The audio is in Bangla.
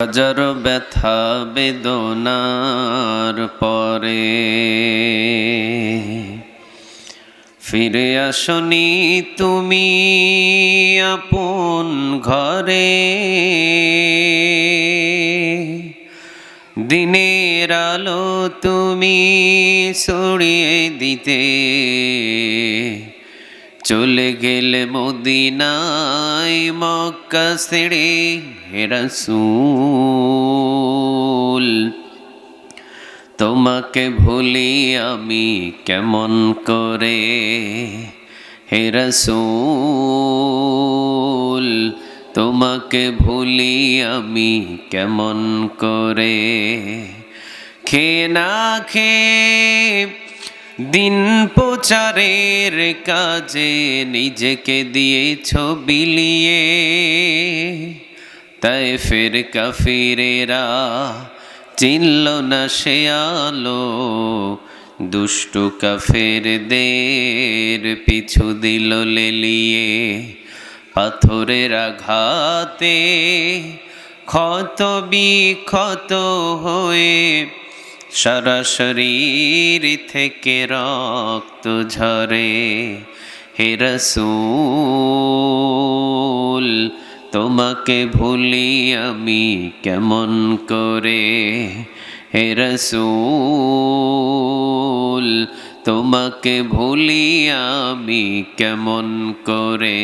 হাজার ব্যথা বেদনার পরে ফিরে আসনি তুমি আপন ঘরে। দিনের আলো তুমি ছড়িয়ে দিতে চলে গেলে মদিনায় মক্কা ছেড়ে। হে রাসূল তোমাকে ভুলি আমি কেমন করে। হে রাসূল তোমাকে ভুলি আমি কেমন করে। খেয়ে না খেয়ে দিন প্রচারের কাজে নিজেকে দিয়েছ বিলিয়ে। তায়েফের কাফিরেরা চিনল না সে আলো, দুষ্টু কাফেরদের পিছু দিল লেলিয়ে। পাথরের আঘাতে ক্ষত বিক্ষত হয়ে সারা শরীর থেকে রক্ত ঝরে। হে রাসূল তোমাকে ভুলি আমি কেমন করে। হে রাসূল তোমাকে ভুলি আমি কেমন করে।